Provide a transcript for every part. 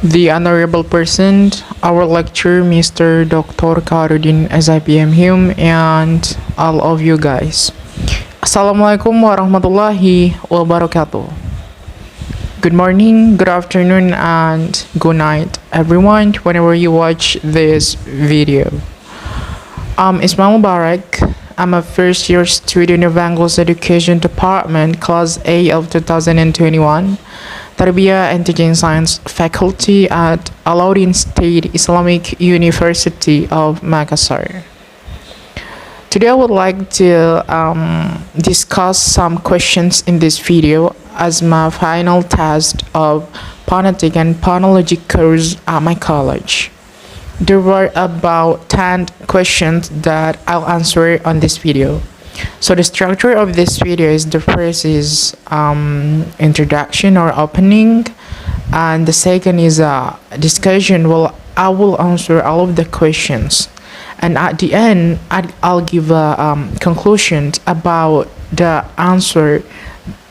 The honorable person, our lecturer, Mr. Dr. Kaharuddin, S.IP, M.Hum, and all of you guys. Assalamualaikum warahmatullahi wabarakatuh. Good morning, good afternoon, and good night, everyone, whenever you watch this video. I'm Ismail Mubarak. I'm a first year student of English Education Department, Class A of 2021. Tarbiyah and Teaching Science faculty at Alauddin State Islamic University of Makassar. Today I would like to discuss some questions in this video as my final test of Phonetics and Phonology course at my college. There were about 10 questions that I'll answer on this video. So the structure of this video is the first is introduction or opening, and the second is a discussion. Well, I will answer all of the questions, and at the end I'll give a conclusion about the answer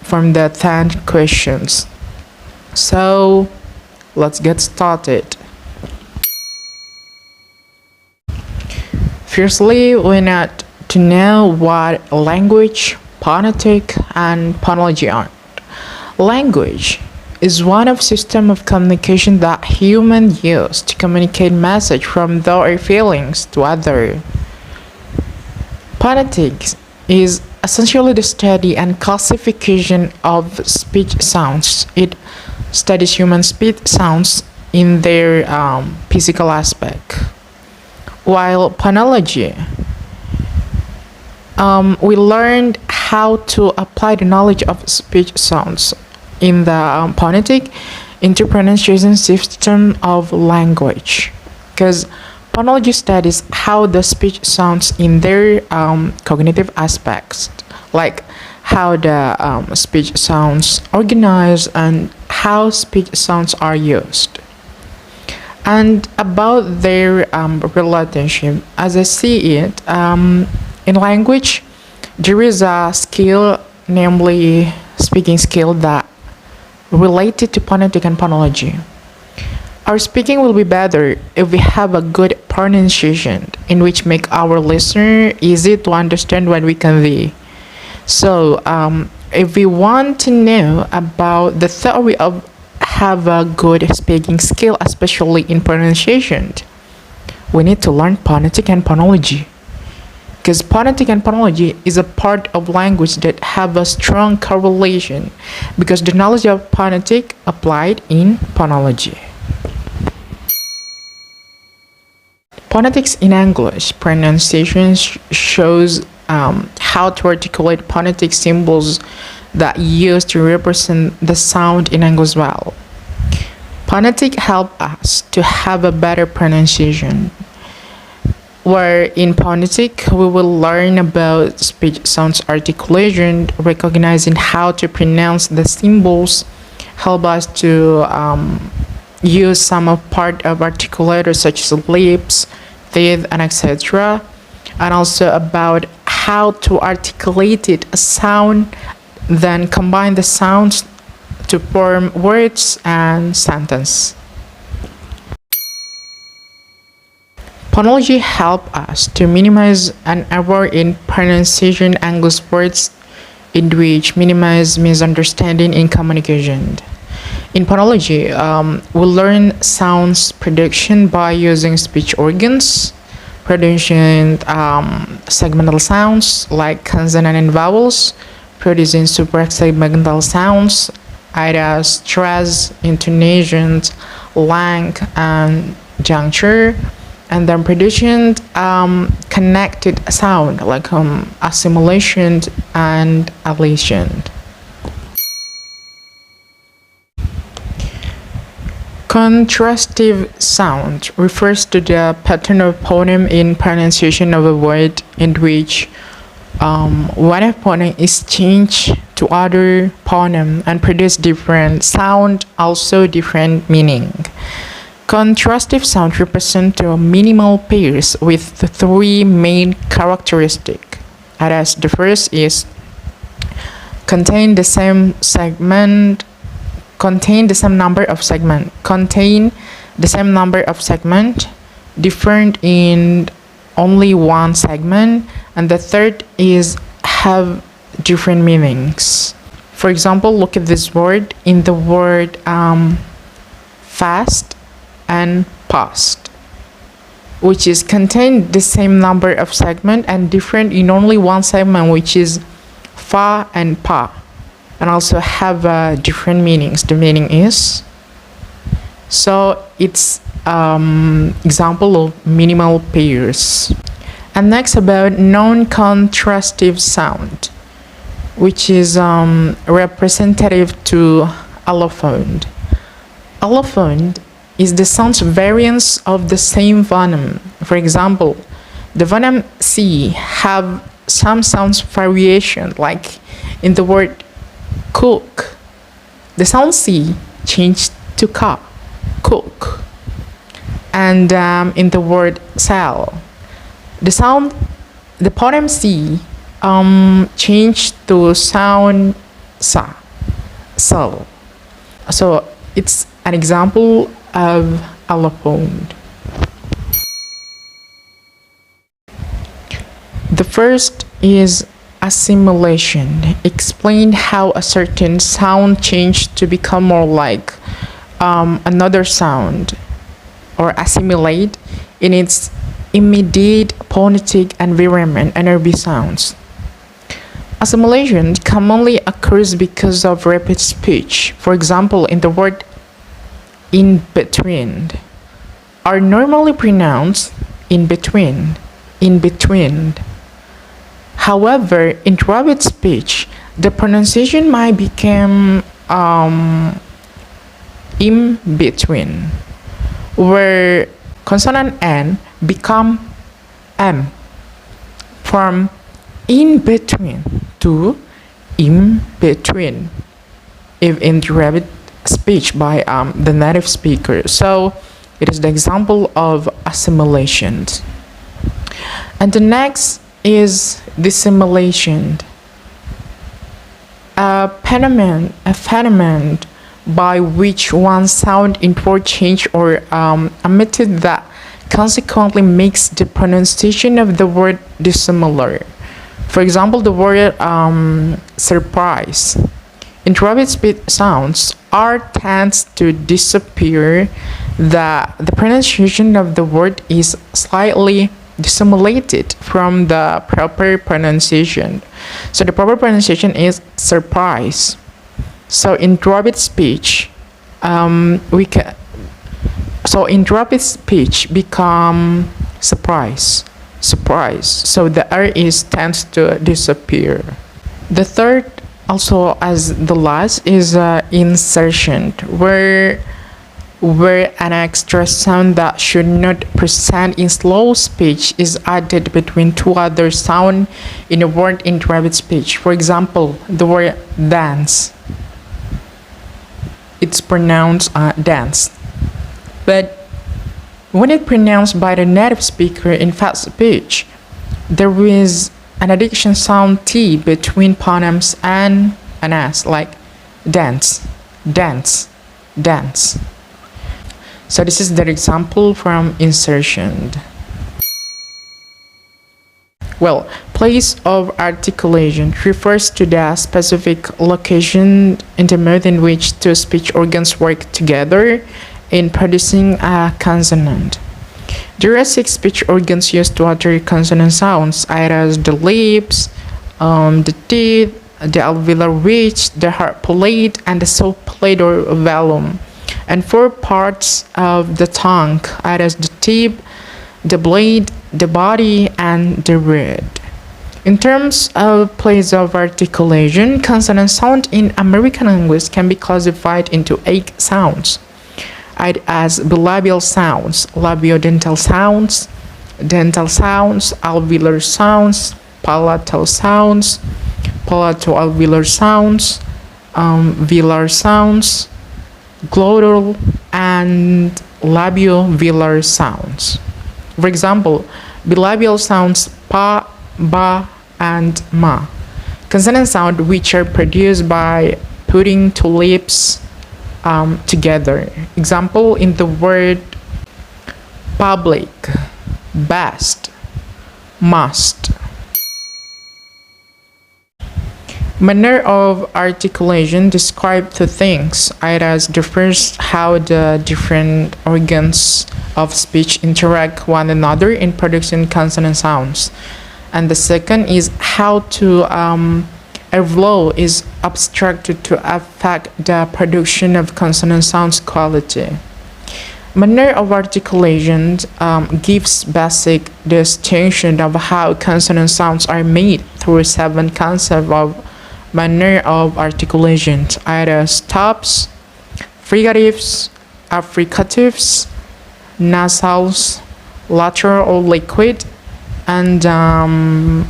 from the 10 questions. So let's get started. Firstly, we need to know what language, phonetic, and phonology are. Language is one of system of communication that humans use to communicate message from their feelings to other. Phonetics is essentially the study and classification of speech sounds. It studies human speech sounds in their physical aspect. While phonology, we learned how to apply the knowledge of speech sounds in the phonetic into pronunciation system of language, because phonology studies how the speech sounds in their cognitive aspects, like how the speech sounds organized and how speech sounds are used, and about their relationship. As I see it, in language, there is a skill, namely speaking skill, that related to phonetic and phonology. Our speaking will be better if we have a good pronunciation, in which make our listener easy to understand what we convey. So, if we want to know about the theory of have a good speaking skill, especially in pronunciation, we need to learn phonetic and phonology. Because phonetic and phonology is a part of language that have a strong correlation, because the knowledge of phonetic applied in phonology. Phonetics in English pronunciation shows how to articulate phonetic symbols that used to represent the sound in English vowel. Phonetic help us to have a better pronunciation, where in phonetic we will learn about speech sounds articulation, recognizing how to pronounce the symbols, help us to use some of part of articulators such as lips, teeth, and etc., and also about how to articulate it a sound, then combine the sounds to form words and sentence. Phonology help us to minimize an error in pronunciation English words, in which minimize misunderstanding in communication. In phonology, we learn sounds production by using speech organs, producing segmental sounds like consonant and vowels, producing suprasegmental sounds, either stress, intonations, length, and juncture, and then producing connected sound like assimilation and elision. Contrastive sound refers to the pattern of phoneme in pronunciation of a word, in which one phoneme is changed to other phoneme and produce different sound, also different meaning. Contrastive sound represent minimal pairs with the three main characteristics. As the first is contain the same segment contain the same number of segment, different in only one segment, and the third is have different meanings. For example, look at this word in the word fast and past, which is contain the same number of segment and different in only one segment, which is fa and pa, and also have different meanings. The meaning is, so it's example of minimal pairs. And next about non-contrastive sound, which is representative to allophone. Allophone is the sound variance of the same phoneme. For example, the phoneme C have some sounds variation, like in the word cook, the sound C changed to ka, cook. And in the word sell, the phoneme C changed to sound sa, sell. So it's an example of allophone. The first is assimilation. Explain how a certain sound changed to become more like another sound, or assimilate in its immediate phonetic environment NRB sounds. Assimilation commonly occurs because of rapid speech. For example, in the word in between are normally pronounced in between. However, in rapid speech, the pronunciation might become in between, where consonant N become M, from in between to in between, if in rapid speech by the native speaker. So it is the example of assimilation. And the next is dissimilation, a phenomenon by which one sound interchange or omitted that consequently makes the pronunciation of the word dissimilar. For example, the word surprise. In rapid speech sounds R tends to disappear, the pronunciation of the word is slightly dissimulated from the proper pronunciation. So the proper pronunciation is surprise. So in rapid speech, become surprise. So the R is tends to disappear. The third, also as the last, is insertion, where an extra sound that should not present in slow speech is added between two other sounds in a word in rapid speech. For example, the word dance. It's pronounced dance. But when it's pronounced by the native speaker in fast speech, there is an addition sound T between phonemes and an S, like dance. So this is the example from insertion. Well, place of articulation refers to the specific location in the mouth in which two speech organs work together in producing a consonant. There are 6 speech organs used to utter consonant sounds, as the lips, the teeth, the alveolar ridge, the heart plate, and the soft plate or velum, and 4 parts of the tongue, as the tip, the blade, the body, and the root. In terms of place of articulation, consonant sound in American English can be classified into 8 sounds, as bilabial sounds, labiodental sounds, dental sounds, alveolar sounds, palatal sounds, palato-alveolar sounds, velar sounds, glottal, and labiovelar sounds. For example, bilabial sounds pa, ba, and ma. Consonant sound which are produced by putting two lips together. Example in the word public, best, must. Manner of articulation describe two things. It differs how the different organs of speech interact one another in producing consonant sounds. And the second is how to a flow is abstracted to affect the production of consonant sounds quality. Manner of articulation gives basic distinction of how consonant sounds are made through 7 concepts of manner of articulation, either stops, frigatives, affricatives, nasals, lateral or liquid, and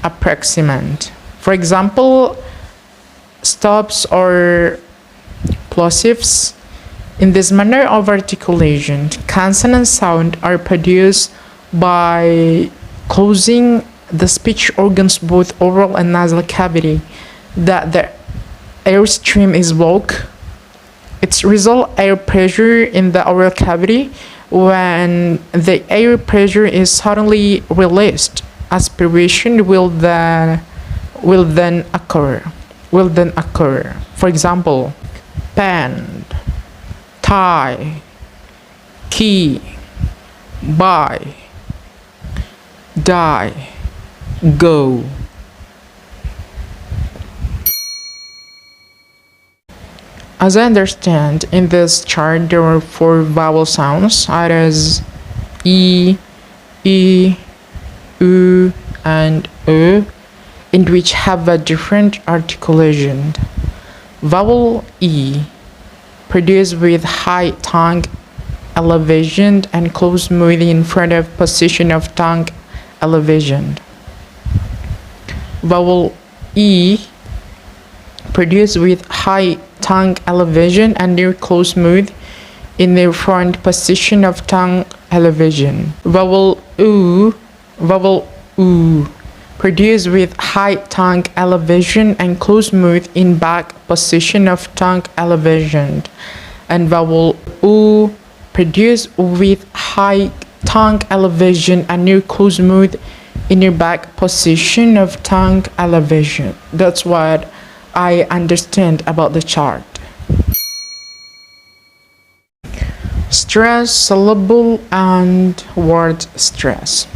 approximant. For example, stops or plosives. In this manner of articulation, consonant sounds are produced by closing the speech organs, both oral and nasal cavity, that the airstream is blocked. It results air pressure in the oral cavity. When the air pressure is suddenly released, aspiration will then occur. For example, pen, tie, key, buy, die, go. As I understand, in this chart there are 4 vowel sounds, as E, E, U, and U, in which have a different articulation. Vowel E, produced with high tongue elevation and closed mouth in front of position of tongue elevation. Vowel E, produced with high tongue elevation and near closed mouth in the front position of tongue elevation. Vowel U, produced with high tongue elevation and closed mouth in back position of tongue elevation. And vowel U, produced with high tongue elevation and near closed mouth in your back position of tongue elevation. That's what I understand about the chart. Stress, syllable, and word stress.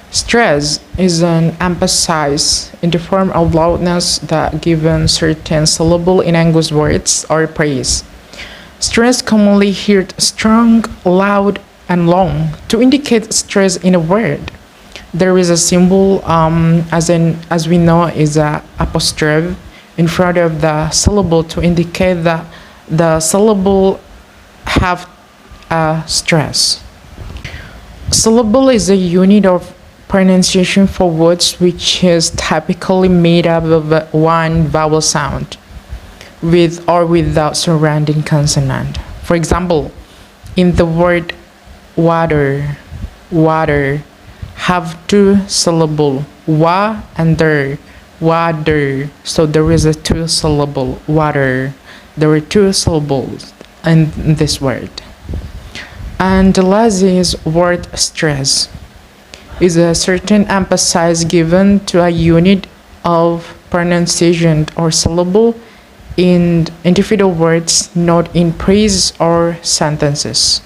Stress is an emphasis in the form of loudness that given certain syllable in English words or praise. Stress commonly heard strong, loud, and long to indicate stress in a word. There is a symbol, as we know, is a apostrophe in front of the syllable to indicate that the syllable have a stress. Syllable is a unit of pronunciation for words which is typically made up of one vowel sound with or without surrounding consonant. For example, in the word water, have 2 syllables, wa and der, water. So there is a 2 syllable, water. There are 2 syllables in this word. And the last is word stress. Is a certain emphasis given to a unit of pronunciation or syllable in individual words, not in praise or sentences.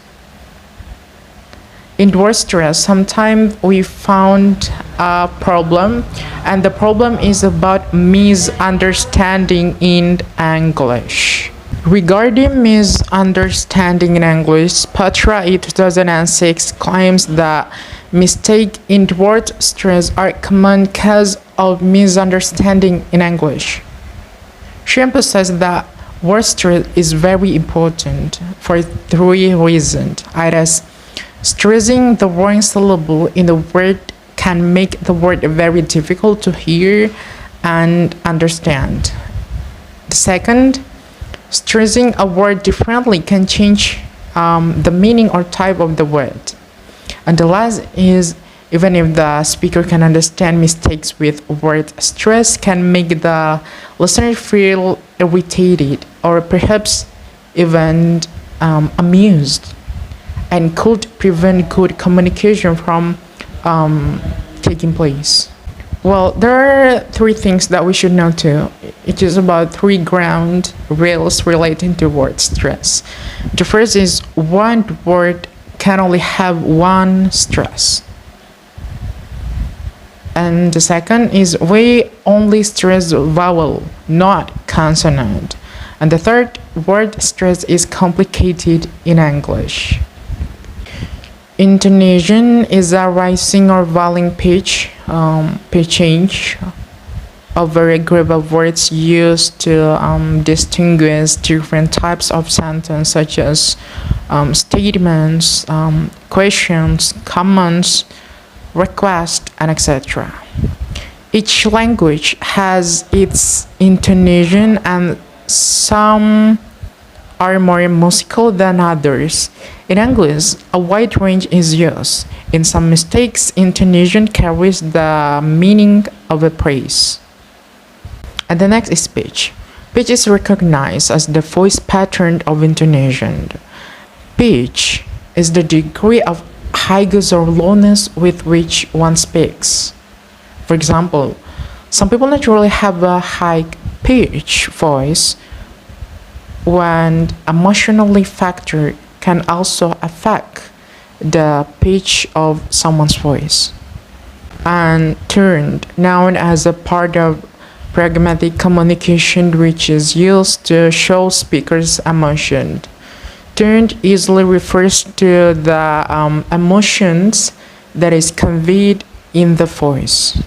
In word stress, sometimes we found a problem, and the problem is about misunderstanding in English. Regarding misunderstanding in English, Patra 2006 claims that mistakes in word stress are common cause of misunderstanding in English. She emphasized that word stress is very important for 3 reasons. As stressing the wrong syllable in the word can make the word very difficult to hear and understand. The second, stressing a word differently can change the meaning or type of the word. And the last is, even if the speaker can understand mistakes with word stress, can make the listener feel irritated or perhaps even amused, and could prevent good communication from taking place. Well, there are three things that we should know too. It is about three ground rules relating to word stress. The first is one word can only have one stress. And the second is we only stress vowel, not consonant. And the third, word stress is complicated in English. Intonation is a rising or falling pitch change of a group of words used to distinguish different types of sentence, such as statements, questions, commands, requests, and etc. Each language has its intonation, and some are more musical than others. In English, a wide range is used. In some mistakes, intonation carries the meaning of a phrase. And the next is pitch. Pitch is recognized as the voice pattern of intonation. Pitch is the degree of highness or lowness with which one speaks. For example, some people naturally have a high-pitched voice, when emotional factor can also affect the pitch of someone's voice. And turned, known as a part of pragmatic communication which is used to show speakers' emotion. Turned easily refers to the emotions that is conveyed in the voice.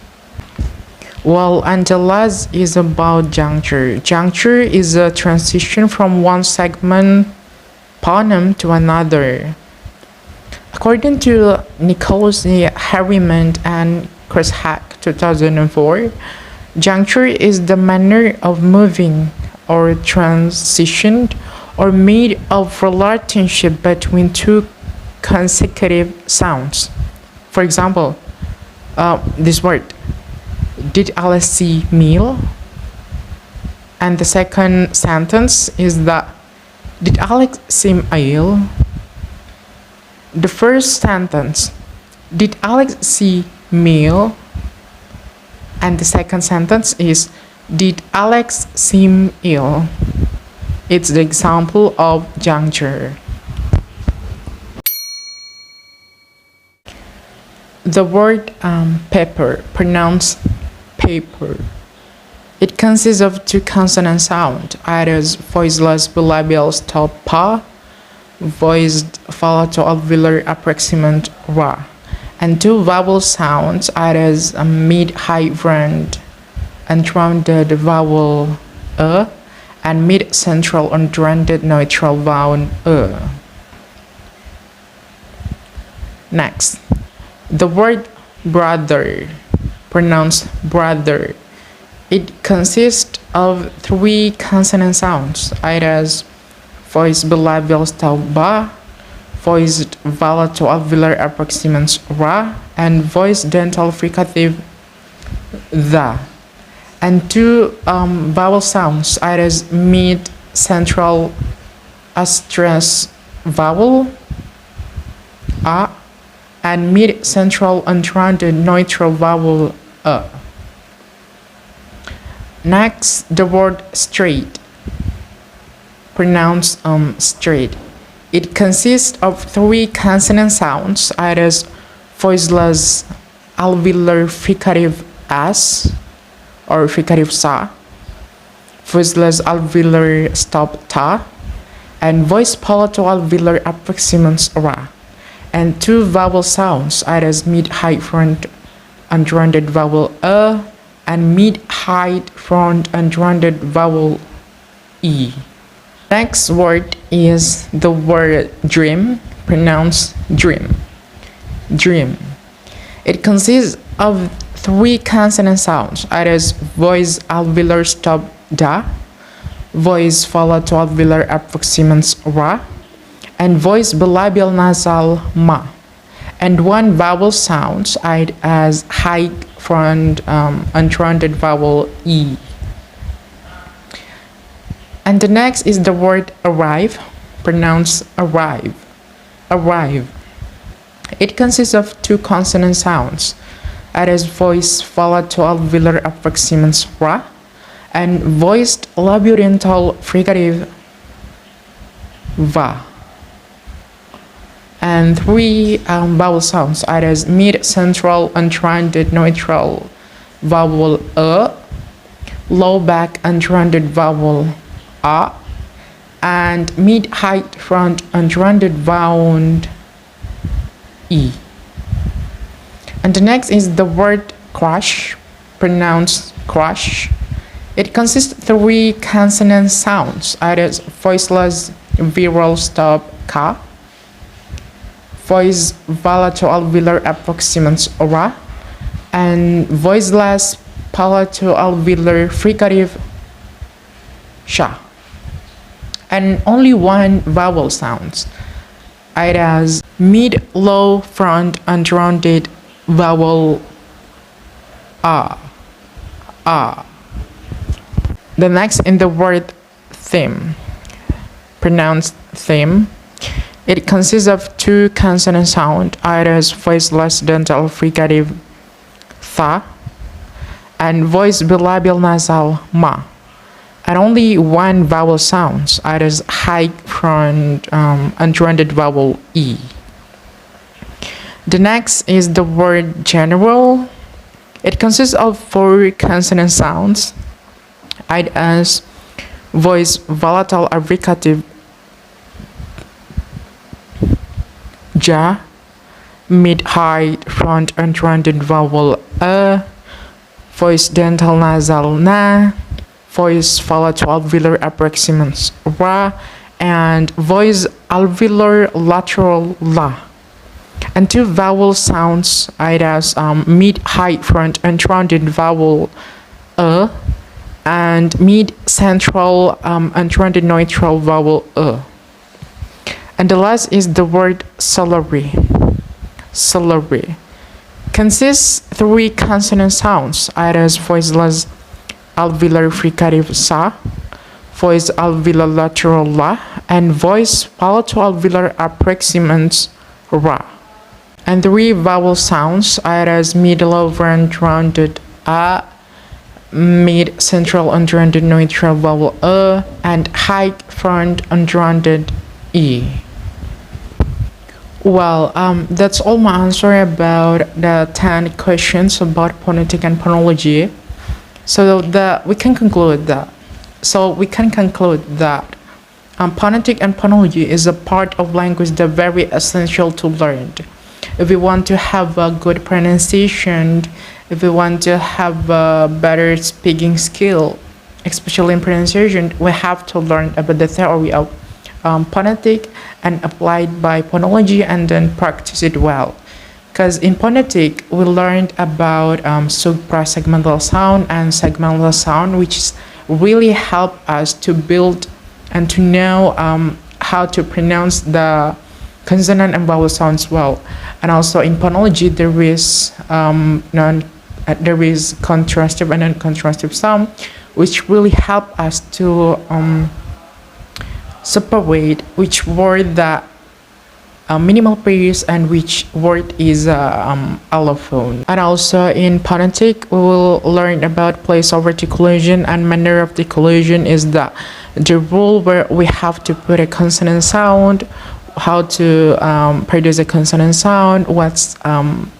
Well, and the last is about juncture. Juncture is a transition from one segment phoneme to another. According to Nicholas Harriman and Curzan 2004, juncture is the manner of moving or transition or made of relationship between two consecutive sounds. For example, this word, did Alex see meal? And the second sentence is that, did Alex seem ill? The first sentence, did Alex see meal? And the second sentence is, did Alex seem ill? It's the example of juncture. The word pepper, pronounced paper. It consists of two consonant sounds, either voiceless bilabial stop pa, voiced palato-alveolar approximant ra, and two vowel sounds, either mid-high round unrounded vowel and mid-central unrounded neutral vowel Next, the word brother, pronounced brother. It consists of three consonant sounds, either voiced bilabial stop ba, voiced palato-alveolar approximant ra, and voiced dental fricative the, and two vowel sounds, either mid-central stressed vowel a, and mid-central unrounded neutral vowel a. Next, the word straight, pronounced straight. It consists of three consonant sounds, either voiceless alveolar fricative s or fricative sa, voiceless alveolar stop ta, and voiced palato-alveolar approximant ra, and two vowel sounds, either mid-high front unrounded vowel a and mid-high front unrounded vowel e. Next word is the word dream, pronounced dream. Dream. It consists of three consonant sounds, either voice alveolar stop da, voice palato-alveolar approximant ra, and voice bilabial nasal ma, and one vowel sound as high front unrounded vowel e. And the next is the word arrive, pronounced arrive. Arrive. It consists of two consonant sounds, that is voiced palato-alveolar approximants ra and voiced labiodental fricative va, and three vowel sounds, that is mid-central unrounded neutral vowel low back unrounded vowel a, and mid-height front unrounded vowel e. And the next is the word crush, pronounced crush. It consists of three consonant sounds, that is voiceless viral stop ka, voice palato-alveolar approximants ra, and voiceless palato-alveolar fricative sha. And only one vowel sounds, it has mid-low front unrounded vowel a. The next in the word theme, pronounced theme. It consists of two consonant sounds, either voiceless dental fricative tha and voice bilabial nasal ma, and only one vowel sounds, either high front unrounded vowel e. The next is the word general. It consists of four consonant sounds, as voice volatile abricative ja, mid-high front unrounded vowel a, voice dental nasal na, voice palato-alveolar approximants ra, and voice alveolar lateral la. And two vowel sounds, as mid-high front unrounded vowel a and mid-central unrounded neutral vowel e. And the last is the word salary. Salary consists three consonant sounds, as voiceless alveolar fricative sa, voice alveolar lateral la, and voice palato-alveolar approximants ra. And three vowel sounds, as mid-low unrounded a, mid-central unrounded neutral vowel e, and high front unrounded e. Well, that's all my answer about the 10 questions about phonetic and phonology. So we can conclude that phonetic and phonology is a part of language that very essential to learn. If we want to have a good pronunciation, if we want to have a better speaking skill, especially in pronunciation, we have to learn about the theory of phonetic and applied by phonology and then practice it well. Because in phonetic, we learned about suprasegmental sound and segmental sound, which really help us to build and to know how to pronounce the consonant and vowel sounds well. And also in phonology, there is contrastive and non-contrastive sound, which really help us to separate which word that minimal pairs and which word is allophone. And also in phonetic, we will learn about place of articulation, and manner of articulation is the rule where we have to put a consonant sound, how to produce a consonant sound, what's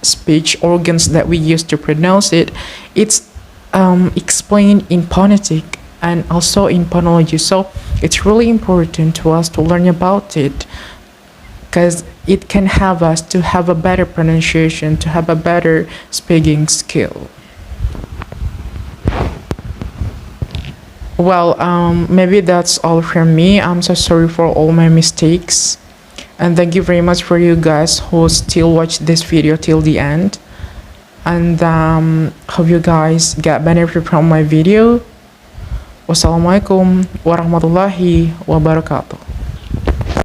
speech organs that we use to pronounce it. It's explained in phonetic and also in phonology, so it's really important to us to learn about it, because it can help us to have a better pronunciation, to have a better speaking skill. Well, maybe that's all from me. I'm so sorry for all my mistakes, and thank you very much for you guys who still watch this video till the end, and hope you guys get benefit from my video. Wassalamualaikum warahmatullahi wabarakatuh.